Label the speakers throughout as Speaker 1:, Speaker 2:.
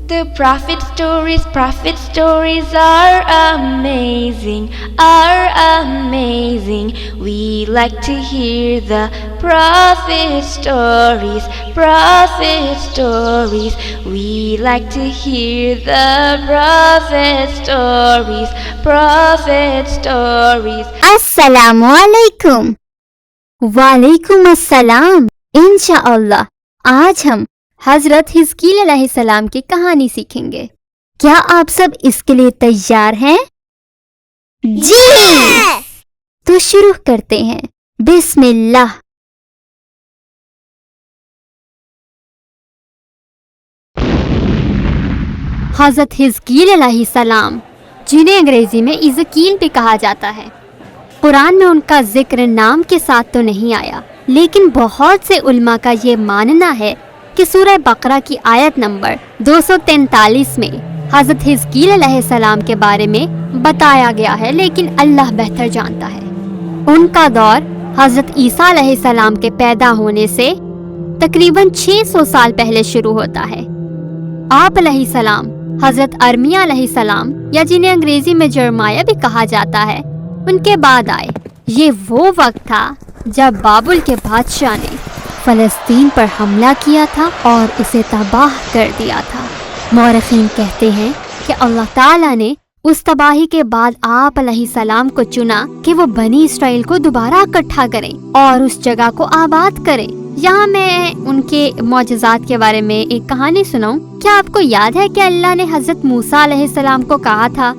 Speaker 1: The prophet stories are amazing, We like to hear the prophet stories, We like to hear the prophet stories.
Speaker 2: Assalamu alaikum. वालेकुम अस्सलाम। इंशाअल्लाह आज हम हजरत हिजकील अलैहिस्सलाम की कहानी सीखेंगे। क्या आप सब इसके लिए तैयार हैं? जी। तो शुरू करते हैं। बिस्मिल्लाह। हजरत हिजकील अलैहिस्सलाम, जिन्हें अंग्रेजी में इज़कील भी कहा जाता है, कुरान में उनका जिक्र नाम के साथ तो नहीं आया, लेकिन बहुत से उल्मा का ये मानना है कि सूरह बकरा की आयत नंबर 243 में हज़रत हिजकील अलैहिस्सलाम के बारे में बताया गया है, लेकिन अल्लाह बेहतर जानता है। उनका दौर हज़रत ईसा अलैहिस्सलाम के पैदा होने से तकरीबन 600 साल पहले शुरू होता है। आप अलैहिस्सलाम हज़रत अरमिया अलैहिस्सलाम, या जिन्हें अंग्रेजी में जरमाया भी कहा जाता है, उनके बाद आए। ये वो वक्त था जब बाबुल के बादशाह ने फ़लस्तीन पर हमला किया था और उसे तबाह कर दिया था। मौरखीन कहते हैं कि अल्लाह ताला ने उस तबाही के बाद आप अलैहिस्सलाम को चुना कि वो बनी इसराइल को दोबारा इकट्ठा करें और उस जगह को आबाद करें। यहाँ मैं उनके मौजज़ात के बारे में एक कहानी सुनाऊं। क्या आपको याद है कि अल्लाह ने हज़रत मूसा अलैहिस्सलाम को कहा था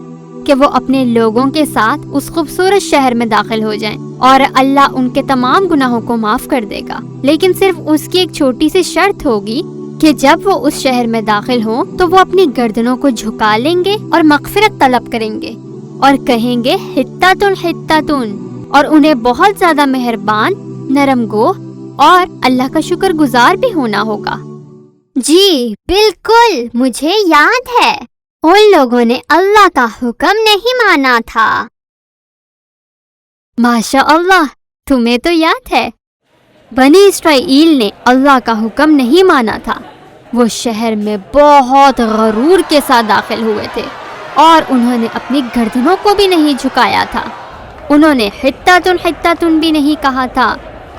Speaker 2: कि वो अपने लोगों के साथ उस खूबसूरत शहर में दाखिल हो जाएं और अल्लाह उनके तमाम गुनाहों को माफ कर देगा, लेकिन सिर्फ उसकी एक छोटी सी शर्त होगी कि जब वो उस शहर में दाखिल हों तो वो अपनी गर्दनों को झुका लेंगे और मगफिरत तलब करेंगे और कहेंगे हित्तातुन हित्तातुन, और उन्हें बहुत ज्यादा मेहरबान, नरमगोह और अल्लाह का शुक्रगुजार भी होना होगा। जी बिल्कुल, मुझे याद है। उन लोगों ने अल्लाह का हुक्म नहीं माना था। माशा अल्लाह, तुम्हें तो याद है। बनी इसराइल ने अल्लाह का हुक्म नहीं माना था। वो शहर में बहुत गरूर के साथ दाखिल हुए थे और उन्होंने अपनी गर्दनों को भी नहीं झुकाया था। उन्होंने हित्तातुन हित्तातुन भी नहीं कहा था,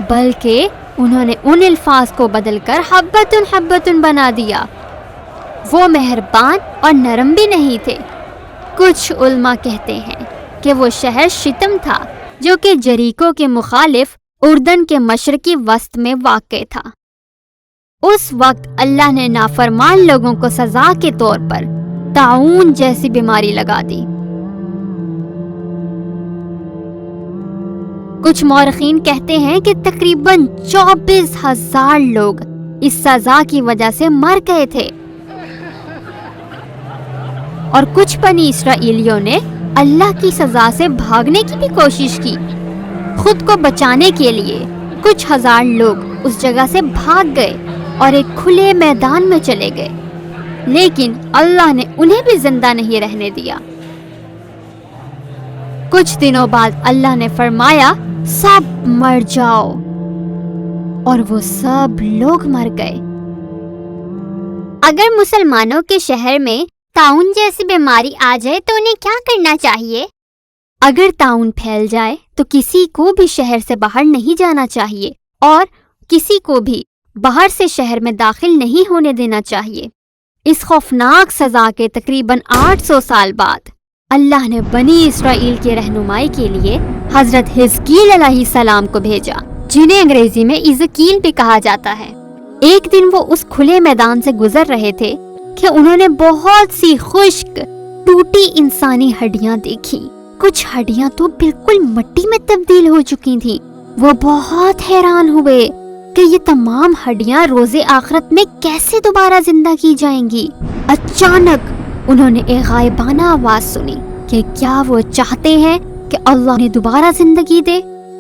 Speaker 2: बल्कि उन्होंने उन अल्फाज को बदलकर हब्बतुन हब्बतुन बना दिया। वो मेहरबान और नरम भी नहीं थे। कुछ उल्मा कहते हैं कि वो शहर शितम था, जो कि जरीको के मुखालिफ उर्दन के मशरकी वस्त में वाक़ था। उस वक्त अल्लाह ने नाफरमान लोगों को सजा के तौर पर ताऊन जैसी बीमारी लगा दी। कुछ मौरखीन कहते हैं कि तकरीबन 24,000 लोग इस सजा की वजह से मर गए थे और कुछ बनी इसराइलियों ने अल्लाह की सजा से भागने की भी कोशिश की। खुद को बचाने के लिए कुछ हजार लोग उस जगह से भाग गए और एक खुले मैदान में चले गए, लेकिन अल्लाह ने उन्हें भी जिंदा नहीं रहने दिया। कुछ दिनों बाद अल्लाह ने फरमाया, सब मर जाओ, और वो सब लोग मर गए। अगर मुसलमानों के शहर में ताउन जैसी बीमारी आ जाए तो उन्हें क्या करना चाहिए? अगर ताउन फैल जाए तो किसी को भी शहर से बाहर नहीं जाना चाहिए और किसी को भी बाहर से शहर में दाखिल नहीं होने देना चाहिए। इस खौफनाक सजा के तकरीबन 800 साल बाद अल्लाह ने बनी इसराइल की रहनुमाई के लिए हजरत हिजकील अलैहिस्सलाम को भेजा, जिन्हें अंग्रेजी में इज़कील भी कहा जाता है। एक दिन वो उस खुले मैदान से गुजर रहे थे कि उन्होंने बहुत सी खुश्क टूटी इंसानी हड्डियां देखी। कुछ हड्डियां तो बिल्कुल मिट्टी में तब्दील हो चुकी थीं। वो बहुत हैरान हुए कि ये तमाम हड्डियां रोज़े आखिरत में कैसे दोबारा जिंदा की जाएंगी। अचानक उन्होंने एक गायबाना आवाज सुनी कि क्या वो चाहते हैं कि अल्लाह ने दोबारा जिंदगी दे।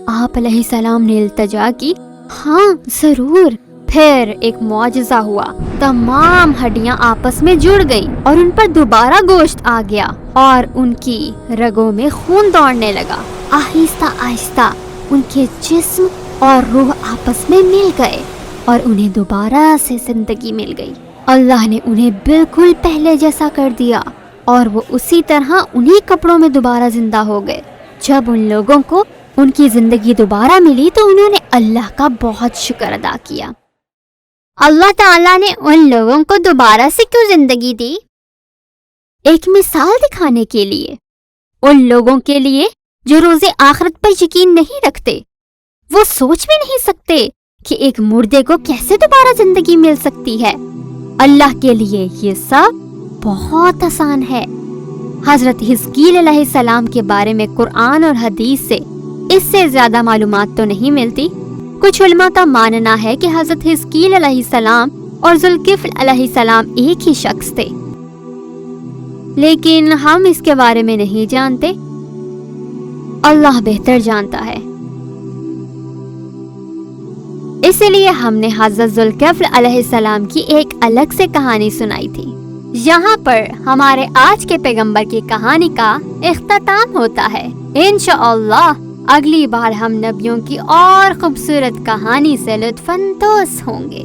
Speaker 2: आप अलैहिस्सलाम ने इल्तिजा की, हाँ जरूर। फिर एक मौजज़ा हुआ, तमाम हड्डियां आपस में जुड़ गईं और उन पर दोबारा गोश्त आ गया और उनकी रगों में खून दौड़ने लगा। आहिस्ता आहिस्ता उनके जिस्म और रूह आपस में मिल गए और उन्हें दोबारा से जिंदगी मिल गई। اللہ نے انہیں بالکل پہلے جیسا کر دیا اور وہ اسی طرح انہی کپڑوں میں دوبارہ زندہ ہو گئے۔ جب ان لوگوں کو ان کی زندگی دوبارہ ملی تو انہوں نے اللہ کا بہت شکر ادا کیا۔ اللہ تعالیٰ نے ان لوگوں کو دوبارہ سے کیوں زندگی دی؟ ایک مثال دکھانے کے لیے، ان لوگوں کے لیے جو روز آخرت پر یقین نہیں رکھتے، وہ سوچ بھی نہیں سکتے کہ ایک مردے کو کیسے دوبارہ زندگی مل سکتی ہے۔ اللہ کے لیے یہ سب بہت آسان ہے۔ حضرت حزقیل علیہ السلام کے بارے میں قرآن اور حدیث سے اس سے زیادہ معلومات تو نہیں ملتی۔ کچھ علماء کا ماننا ہے کہ حضرت حزقیل علیہ السلام اور ذوالکفل علیہ السلام ایک ہی شخص تھے، لیکن ہم اس کے بارے میں نہیں جانتے۔ اللہ بہتر جانتا ہے۔ اسی لیے ہم نے حضرت ذوالکفل علیہ السلام کی ایک الگ سے کہانی سنائی تھی۔ یہاں پر ہمارے آج کے پیغمبر کی کہانی کا اختتام ہوتا ہے۔ انشاءاللہ اگلی بار ہم نبیوں کی اور خوبصورت کہانی سے لطف اندوز ہوں گے۔